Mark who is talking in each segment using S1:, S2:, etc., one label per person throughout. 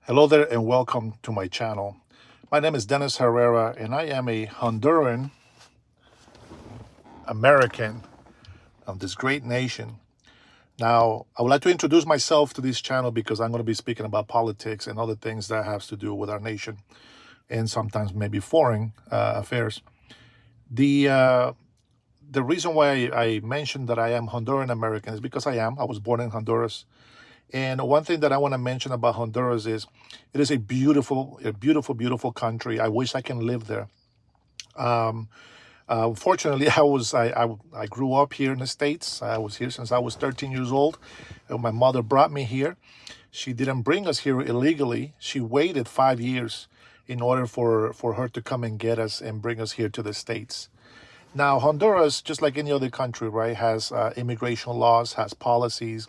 S1: Hello there and welcome to my channel. My name is Dennis Herrera and I am a Honduran American of this great nation. Now, I would like to introduce myself to this channel because I'm going to be speaking about politics and other things that has to do with our nation and sometimes maybe foreign affairs. The uh, the reason why I mentioned that I am Honduran American is because I am. I was born in Honduras. And one thing that I want to mention about Honduras is it is a beautiful country. I wish I can live there. Um, Fortunately, I grew up here in the States. I was here since I was 13 years old. My mother brought me here. She didn't bring us here illegally. She waited 5 years in order for her to come and get us and bring us here to the States. Now, Honduras, just like any other country, right, has immigration laws, has policies,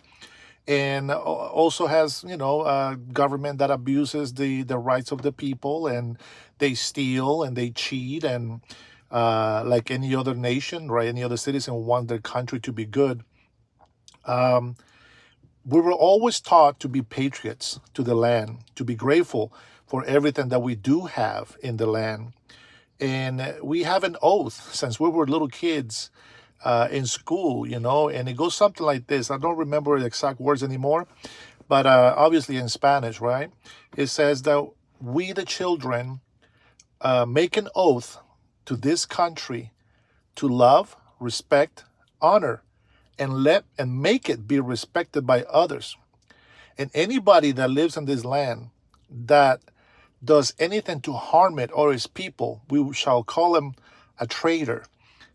S1: and also has government that abuses the rights of the people, and they steal and they cheat, and like any other nation, right, any other citizen want their country to be good. um, we were always taught to be patriots to the land, to be grateful for everything that we do have in the land. And we have an oath since we were little kids in school, and it goes something like this. I don't remember the exact words anymore, but obviously in Spanish, right? It says that we, the children, make an oath to this country to love, respect, honor, and make it be respected by others. And anybody that lives in this land that does anything to harm it or its people, we shall call him a traitor.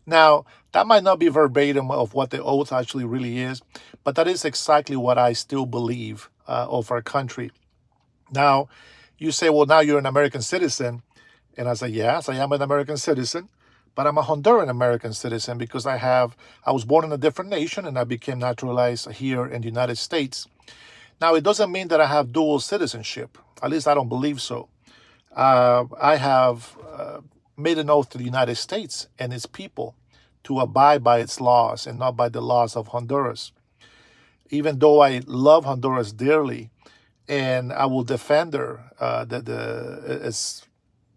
S1: Now, that might not be verbatim of what the oath actually really is, but that is exactly what I still believe of our country. Now, you say, well, now you're an American citizen. And I say, yes, I am an American citizen, but I'm a Honduran American citizen because I was born in a different nation and I became naturalized here in the United States. Now, it doesn't mean that I have dual citizenship. At least I don't believe so. I have made an oath to the United States and its people to abide by its laws and not by the laws of Honduras. Even though I love Honduras dearly and I will defend her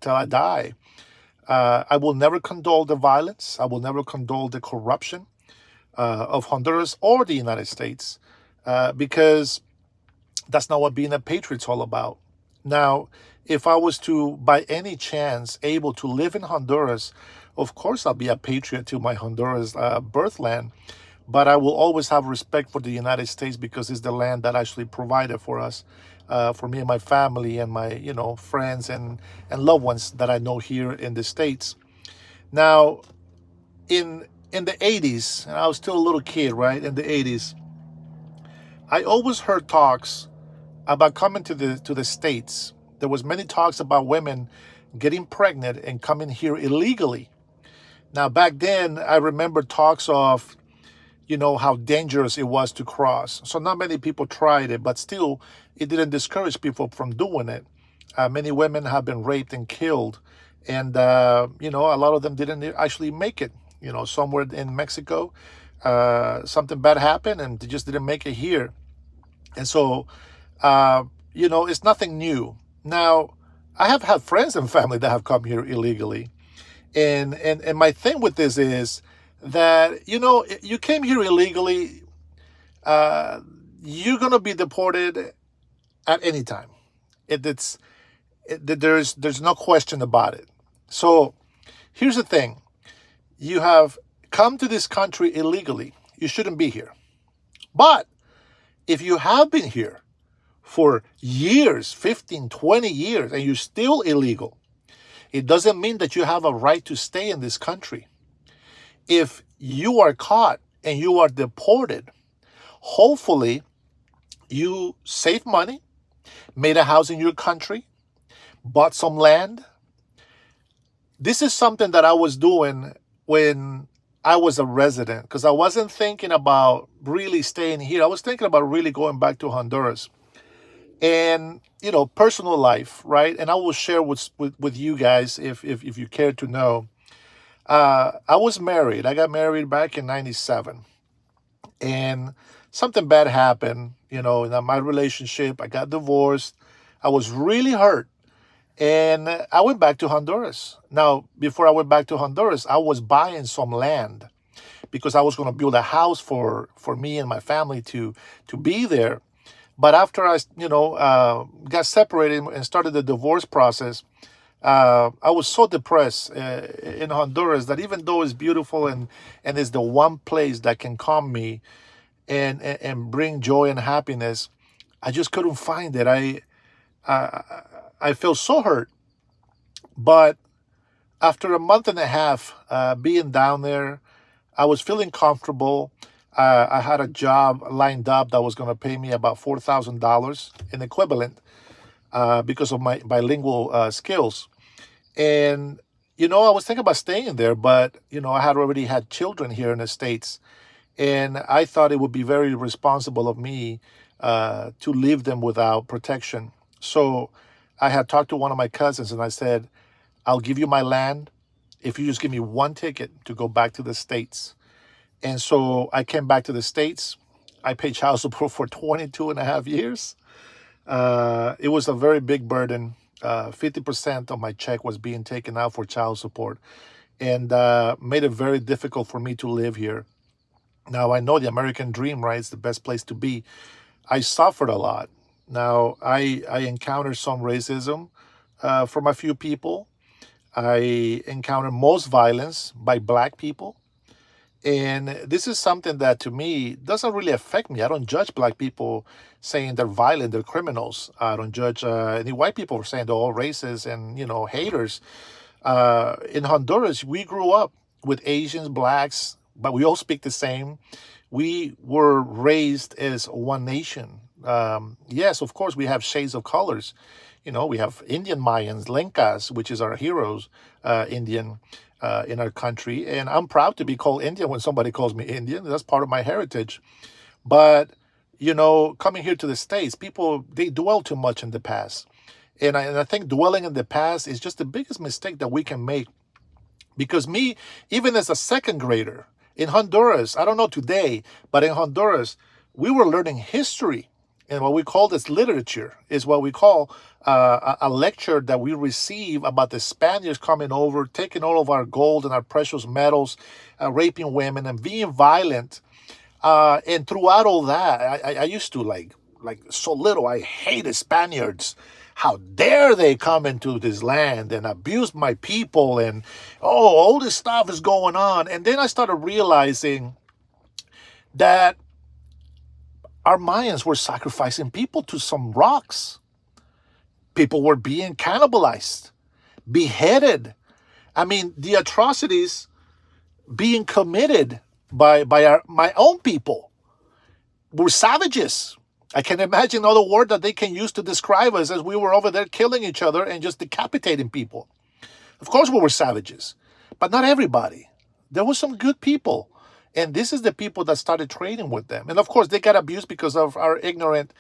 S1: till I die, I will never condone the violence. I will never condone the corruption of Honduras or the United States because that's not what being a patriot's all about. Now, if I was to, by any chance, able to live in Honduras, of course I'll be a patriot to my Honduras birthland. But I will always have respect for the United States because it's the land that actually provided for us, for me and my family and my, friends and loved ones that I know here in the States. Now, in the 80s, and I was still a little kid, right? In the 80s, I always heard talks about coming to the States. There was many talks about women getting pregnant and coming here illegally. Now, back then, I remember talks of, how dangerous it was to cross. So not many people tried it, but still, it didn't discourage people from doing it. Many women have been raped and killed, and a lot of them didn't actually make it. Somewhere in Mexico, something bad happened, and they just didn't make it here. And so, it's nothing new. Now, I have had friends and family that have come here illegally, and my thing with this is that you came here illegally. uh, you're gonna be deported at any time. There's no question about it. So here's the thing: you have come to this country illegally. You shouldn't be here. But if you have been here for years, 15, 20 years, and you're still illegal, it doesn't mean that you have a right to stay in this country. If you are caught and you are deported, hopefully you saved money, made a house in your country, bought some land. This is something that I was doing when I was a resident because I wasn't thinking about really staying here. I was thinking about really going back to Honduras. And personal life, right? And I will share with you guys if you care to know. I was married. I got married back in '97, and something bad happened. In my relationship, I got divorced. I was really hurt. And I went back to Honduras. Now, before I went back to Honduras, I was buying some land because I was going to build a house for me and my family to be there. But after I, got separated and started the divorce process, I was so depressed in Honduras that even though it's beautiful and it's the one place that can calm me and bring joy and happiness, I just couldn't find it. I felt so hurt. But after a month and a half being down there, I was feeling comfortable. I had a job lined up that was going to pay me about $4,000 in equivalent because of my bilingual skills. And, I was thinking about staying there, but, I had already had children here in the States. And I thought it would be very responsible of me to leave them without protection. So I had talked to one of my cousins and I said, I'll give you my land if you just give me one ticket to go back to the States. And so I came back to the States. I paid child support for 22 and a half years. It was a very big burden. 50% of my check was being taken out for child support and made it very difficult for me to live here. Now, I know the American dream, right? It's the best place to be. I suffered a lot. Now, I encountered some racism from a few people. I encountered most violence by Black people. And this is something that to me doesn't really affect me. I don't judge Black people saying they're violent, they're criminals. I don't judge any white people for saying they're all racist and, haters. In Honduras, we grew up with Asians, Blacks, but we all speak the same. We were raised as one nation. Yes, of course, we have shades of colors. We have Indian Mayans, Lencas, which is our heroes, Indian in our country. And I'm proud to be called Indian when somebody calls me Indian. That's part of my heritage. But, coming here to the States, people, they dwell too much in the past. And I think dwelling in the past is just the biggest mistake that we can make. Because me, even as a second grader in Honduras, I don't know today, but in Honduras, we were learning history. And what we call this literature is what we call a lecture that we receive about the Spaniards coming over, taking all of our gold and our precious metals, raping women and being violent. And throughout all that, I used to like so little. I hated Spaniards. How dare they come into this land and abuse my people? And all this stuff is going on. And then I started realizing that our Mayans were sacrificing people to some rocks. People were being cannibalized, beheaded. I mean, the atrocities being committed by my own people were savages. I can imagine other word that they can use to describe us as we were over there killing each other and just decapitating people. Of course, we were savages, but not everybody. There were some good people. And this is the people that started trading with them. And of course, they got abused because of our ignorant,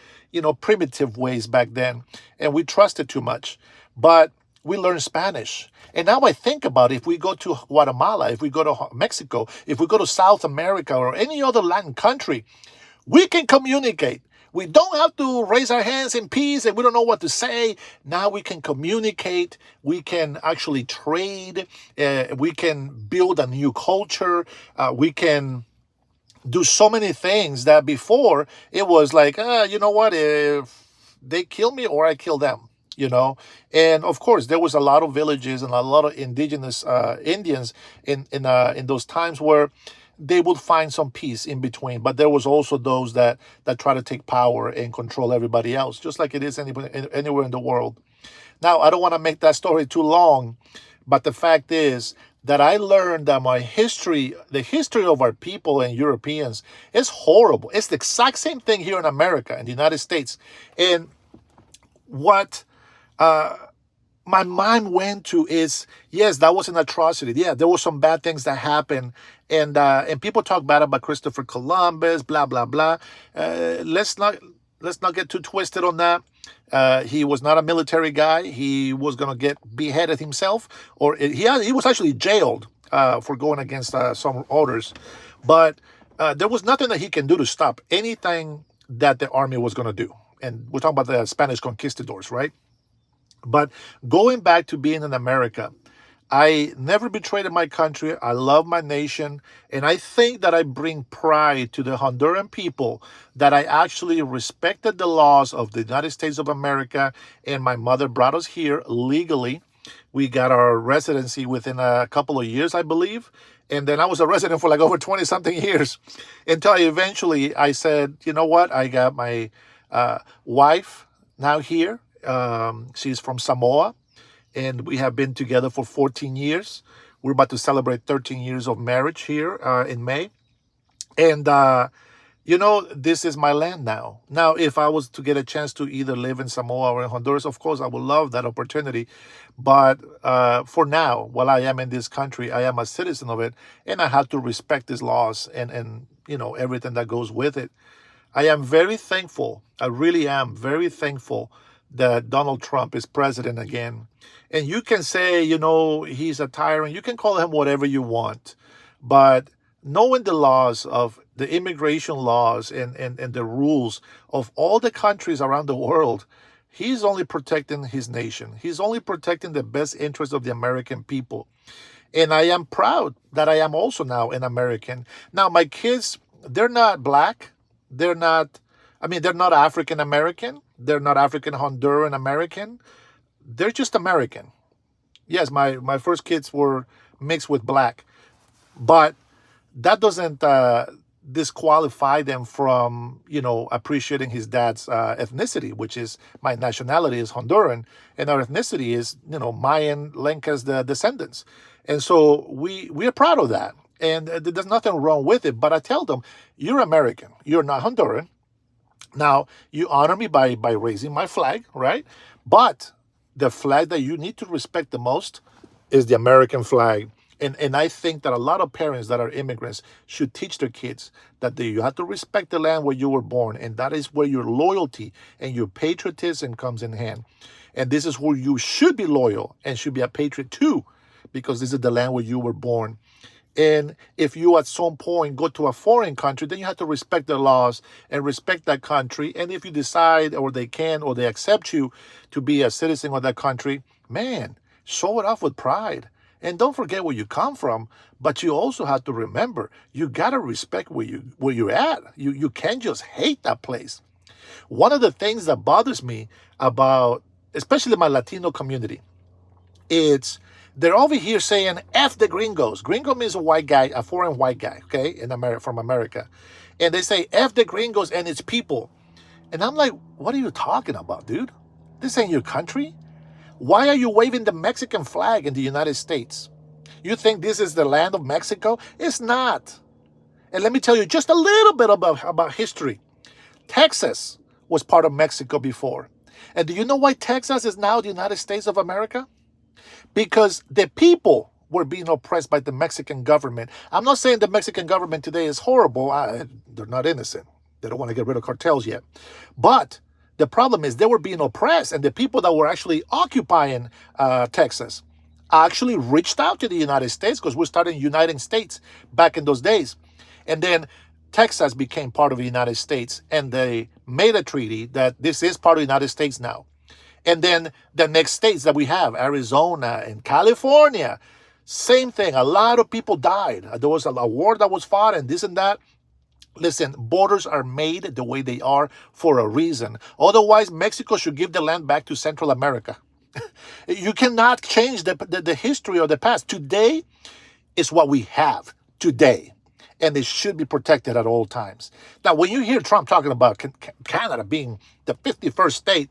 S1: primitive ways back then. And we trusted too much. But we learned Spanish. And now I think about it, if we go to Guatemala, if we go to Mexico, if we go to South America or any other Latin country, we can communicate. We don't have to raise our hands in peace and we don't know what to say. Now we can communicate. We can actually trade. We can build a new culture. We can do so many things that before it was like, you know what, if they kill me or I kill them, And of course, there was a lot of villages and a lot of indigenous Indians in those times where they would find some peace in between. But there was also those that try to take power and control everybody else, just like it is anywhere in the world. Now, I don't want to make that story too long, but the fact is that I learned that the history of our people and Europeans is horrible. It's the exact same thing here in America, in the United States. And what my mind went to is, yes, that was an atrocity. Yeah, there were some bad things that happened. And people talk bad about Christopher Columbus, blah, blah, blah. Let's not get too twisted on that. He was not a military guy. He was going to get beheaded himself. Or he was actually jailed for going against some orders. But there was nothing that he can do to stop anything that the army was going to do. and we're talking about the Spanish conquistadors, right? But going back to being in America, I never betrayed my country. I love my nation. And I think that I bring pride to the Honduran people that I actually respected the laws of the United States of America. And my mother brought us here legally. We got our residency within a couple of years, I believe. And then I was a resident for like over 20 something years until I said, you know what? I got my wife now here. She's from Samoa, and we have been together for 14 years. We're about to celebrate 13 years of marriage here in May. And, this is my land now. Now, if I was to get a chance to either live in Samoa or in Honduras, of course, I would love that opportunity. But for now, while I am in this country, I am a citizen of it, and I have to respect these laws and everything that goes with it. I am very thankful. I really am very thankful that Donald Trump is president again. And you can say, he's a tyrant. You can call him whatever you want. But knowing the laws of the immigration laws and the rules of all the countries around the world, he's only protecting his nation. He's only protecting the best interests of the American people. And I am proud that I am also now an American. Now, my kids, they're not black. They're not African American. They're not African Honduran American. They're just American. Yes, my first kids were mixed with black. But that doesn't disqualify them from, appreciating his dad's ethnicity, which is my nationality is Honduran, and our ethnicity is, Mayan, Lenca's the descendants. And so we are proud of that. And there's nothing wrong with it. But I tell them, you're American. You're not Honduran. Now, you honor me by raising my flag, right? But the flag that you need to respect the most is the American flag. And I think that a lot of parents that are immigrants should teach their kids that you have to respect the land where you were born. And that is where your loyalty and your patriotism comes in hand. And this is where you should be loyal and should be a patriot too, because this is the land where you were born. And if you at some point go to a foreign country, then you have to respect their laws and respect that country. And if you decide or they can or they accept you to be a citizen of that country, man, show it off with pride. And don't forget where you come from, but you also have to remember, you got to respect where you're at. You can't just hate that place. One of the things that bothers me about, especially my Latino community, it's they're over here saying F the gringos. Gringo means a white guy, a foreign white guy, okay, in America, from America. And they say F the gringos and its people. And I'm like, what are you talking about, dude? This ain't your country. Why are you waving the Mexican flag in the United States? You think this is the land of Mexico? It's not. And let me tell you just a little bit about history. Texas was part of Mexico before. And do you know why Texas is now the United States of America? Because the people were being oppressed by the Mexican government. I'm not saying the Mexican government today is horrible. They're not innocent. They don't want to get rid of cartels yet. But the problem is they were being oppressed, and the people that were actually occupying Texas actually reached out to the United States, because we're starting United States back in those days. And then Texas became part of the United States, and they made a treaty that this is part of the United States now. And then the next states that we have, Arizona and California, same thing. A lot of people died. There was a war that was fought and this and that. Listen, borders are made the way they are for a reason. Otherwise, Mexico should give the land back to Central America. You cannot change the history of the past. Today is what we have today, and it should be protected at all times. Now, when you hear Trump talking about Canada being the 51st state,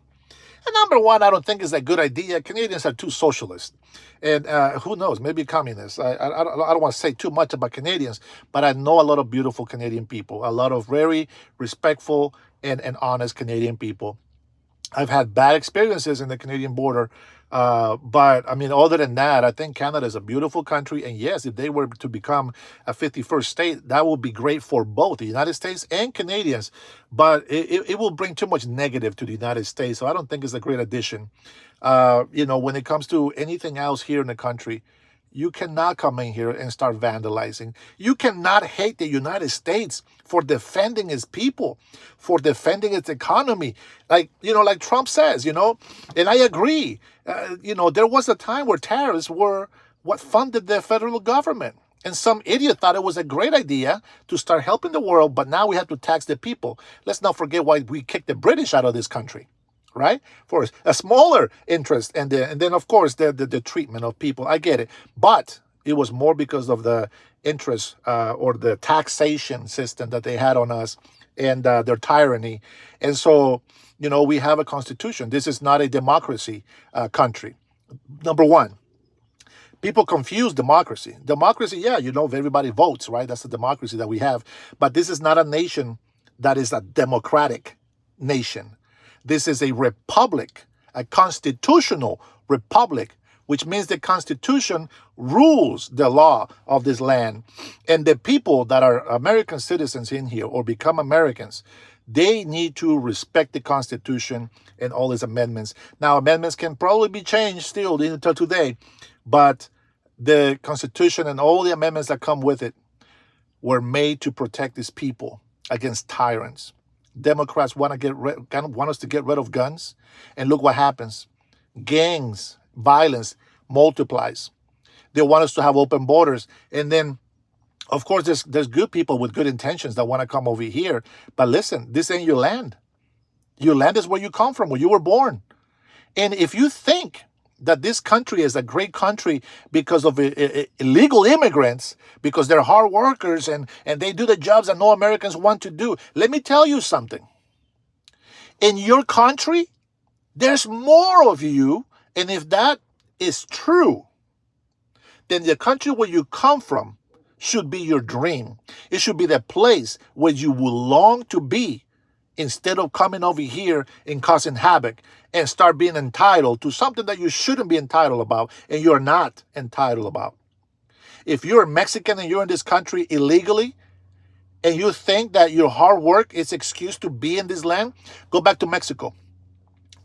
S1: and number one, I don't think it's a good idea. Canadians are too socialist. And who knows, maybe communists. I don't want to say too much about Canadians, but I know a lot of beautiful Canadian people, a lot of very respectful and honest Canadian people. I've had bad experiences in the Canadian border. But I mean, other than that, I think Canada is a beautiful country. And yes, if they were to become a 51st state, that would be great for both the United States and Canadians. But it will bring too much negative to the United States. So I don't think it's a great addition. When it comes to anything else here in the country, You cannot come in here and start vandalizing. You cannot hate the United States for defending its people, for defending its economy. Like Trump says, and I agree. There was a time where tariffs were what funded the federal government. And some idiot thought it was a great idea to start helping the world, but now we have to tax the people. Let's not forget why we kicked the British out of this country, right? For a smaller interest, and then of course the treatment of people. I get it, but it was more because of the interest or the taxation system that they had on us, and their tyranny. And so, we have a constitution. This is not a democracy country. Number one. People confuse democracy. Democracy, yeah, everybody votes, right? That's the democracy that we have. But this is not a nation that is a democratic nation. This is a republic, a constitutional republic, which means the Constitution rules the law of this land. And the people that are American citizens in here or become Americans, they need to respect the Constitution and all its amendments. Now, amendments can probably be changed still until today, but the Constitution and all the amendments that come with it were made to protect these people against tyrants. Democrats want us to get rid of guns, and look what happens. Gangs, violence multiplies. They want us to have open borders, and then of course there's good people with good intentions that want to come over here. But listen, this ain't your land. Your land is where you come from, where you were born. And if you think that this country is a great country because of illegal immigrants, because they're hard workers and they do the jobs that no Americans want to do, let me tell you something. In your country, there's more of you, and if that is true, then the country where you come from should be your dream. It should be the place where you will long to be, instead of coming over here and causing havoc and start being entitled to something that you shouldn't be entitled about and you're not entitled about. If you're Mexican and you're in this country illegally and you think that your hard work is excuse to be in this land, go back to Mexico.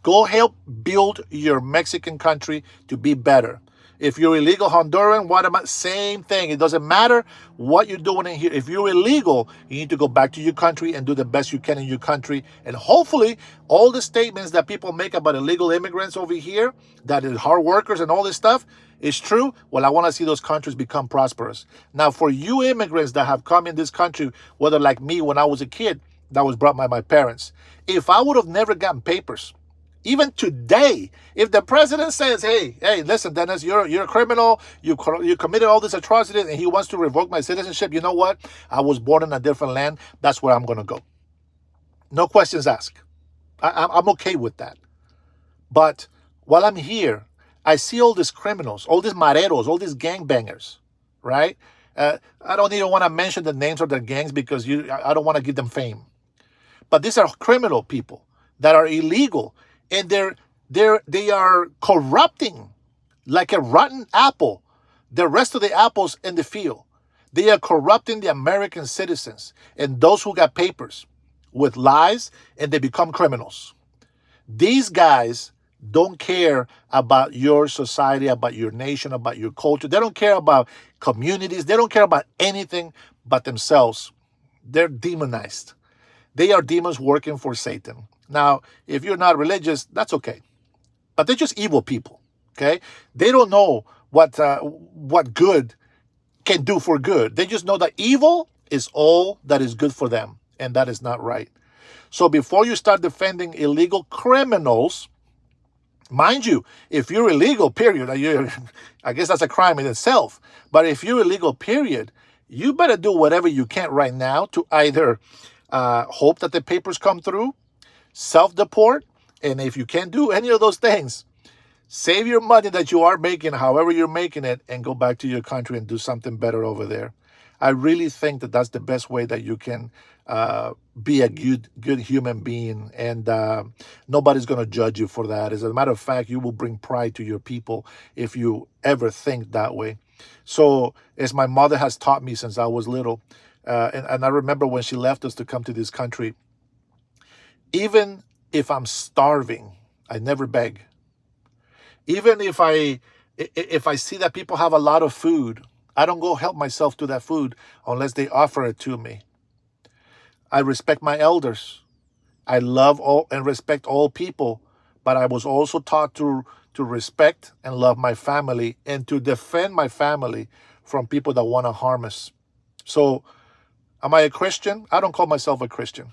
S1: Go help build your Mexican country to be better. If you're illegal Honduran, same thing. It doesn't matter what you're doing in here. If you're illegal, you need to go back to your country and do the best you can in your country. And hopefully, all the statements that people make about illegal immigrants over here, that is hard workers and all this stuff, is true. Well, I want to see those countries become prosperous. Now, for you immigrants that have come in this country, whether like me when I was a kid, that was brought by my parents. If I would have never gotten papers, even today, if the president says, hey, listen, Dennis, you're a criminal, you committed all this atrocity, and he wants to revoke my citizenship, you know what? I was born in a different land. That's where I'm going to go. No questions asked. I'm okay with that. But while I'm here, I see all these criminals, all these mareros, all these gangbangers, right? I don't even want to mention the names of their gangs because I don't want to give them fame. But these are criminal people that are illegal. And they are corrupting like a rotten apple the rest of the apples in the field. They are corrupting the American citizens and those who got papers with lies, and they become criminals. These guys don't care about your society, about your nation, about your culture. They don't care about communities. They don't care about anything but themselves. They're demonized. They are demons working for Satan. Now, if you're not religious, that's okay. But they're just evil people, okay? They don't know what good can do for good. They just know that evil is all that is good for them, and that is not right. So before you start defending illegal criminals, mind you, if you're illegal, period, I guess that's a crime in itself. But if you're illegal, period, you better do whatever you can right now to either hope that the papers come through, self-deport, and if you can't do any of those things, save your money that you are making, however you're making it, and go back to your country and do something better over there. I really think that that's the best way that you can be a good human being, and nobody's going to judge you for that. As a matter of fact, you will bring pride to your people if you ever think that way. So, as my mother has taught me since I was little, and I remember when she left us to come to this country, even if I'm starving, I never beg. Even if I If I see that people have a lot of food, I don't go help myself to that food unless they offer it to me. I respect my elders. I love all and respect all people, but I was also taught to respect and love my family and to defend my family from people that want to harm us. So, am I a Christian? I don't call myself a Christian.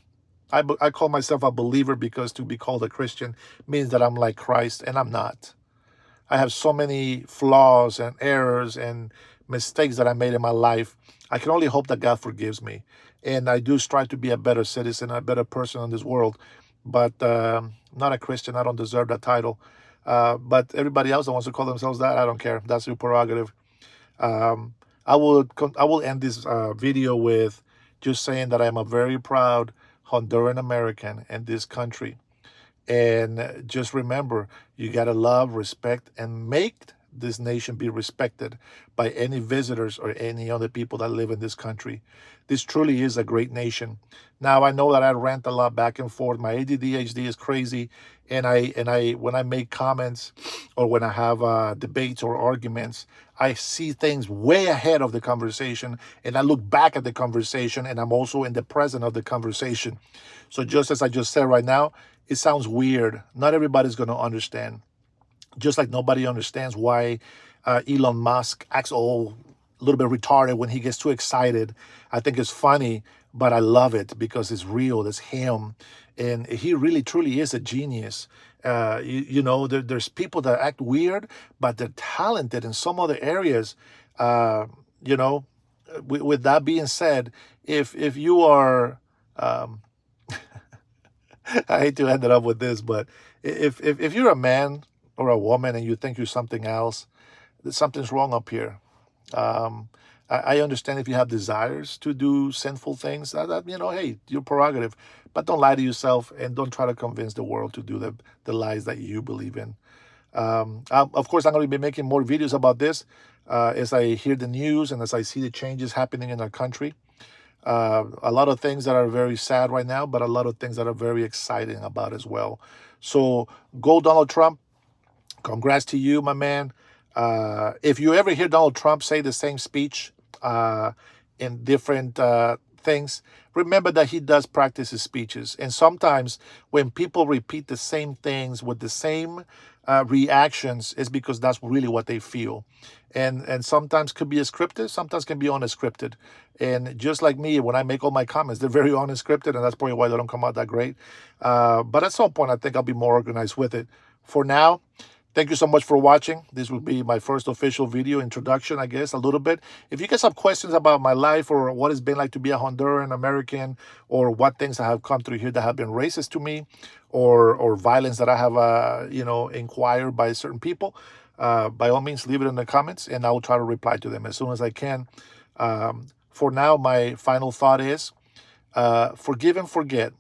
S1: I call myself a believer because to be called a Christian means that I'm like Christ, and I'm not. I have so many flaws and errors and mistakes that I made in my life. I can only hope that God forgives me. And I do strive to be a better citizen, a better person in this world. But not a Christian. I don't deserve that title. But everybody else that wants to call themselves that, I don't care. That's your prerogative. Um, I will end this video with just saying that I am a very proud Honduran American in this country. And just remember, you got to love, respect, and make this nation be respected by any visitors or any other people that live in this country. This truly is a great nation. Now, I know that I rant a lot back and forth. My ADD is crazy, and I when I make comments or when I have debates or arguments, I see things way ahead of the conversation, and I look back at the conversation, and I'm also in the present of the conversation. So just as I just said right now, it sounds weird. Not everybody's going to understand. Just like nobody understands why Elon Musk acts all a little bit retarded when he gets too excited. I think it's funny, but I love it because it's real. It's him. And he really, truly is a genius. There's people that act weird, but they're talented in some other areas. Uh, you know, with that being said, if you are I hate to end it up with this, but if you're a man or a woman and you think you're something else, something's wrong up here. Um, I understand if you have desires to do sinful things, hey, your prerogative, but don't lie to yourself and don't try to convince the world to do the lies that you believe in. Of course, I'm going to be making more videos about this as I hear the news and as I see the changes happening in our country. A lot of things that are very sad right now, but a lot of things that are very exciting about as well. So go Donald Trump. Congrats to you, my man. If you ever hear Donald Trump say the same speech in different things, remember that he does practice his speeches. And sometimes when people repeat the same things with the same reactions, it's because that's really what they feel. And sometimes could be scripted, sometimes can be unscripted. And just like me, when I make all my comments, they're very unscripted, and that's probably why they don't come out that great. But at some point, I think I'll be more organized with it. For now, thank you so much for watching. This will be my first official video introduction, I guess, a little bit. If you guys have questions about my life or what it's been like to be a Honduran American or what things I have come through here that have been racist to me or violence that I have, inquired by certain people, by all means, leave it in the comments and I will try to reply to them as soon as I can. For now, my final thought is forgive and forget.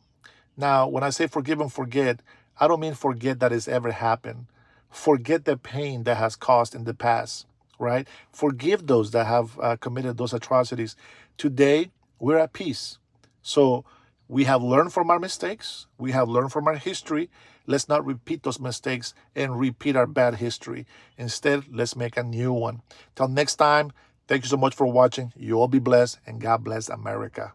S1: Now, when I say forgive and forget, I don't mean forget that it's ever happened. Forget the pain that has caused in the past, right? Forgive those that have committed those atrocities. Today, we're at peace. So we have learned from our mistakes. We have learned from our history. Let's not repeat those mistakes and repeat our bad history. Instead, let's make a new one. Till next time, thank you so much for watching. You all be blessed, and God bless America.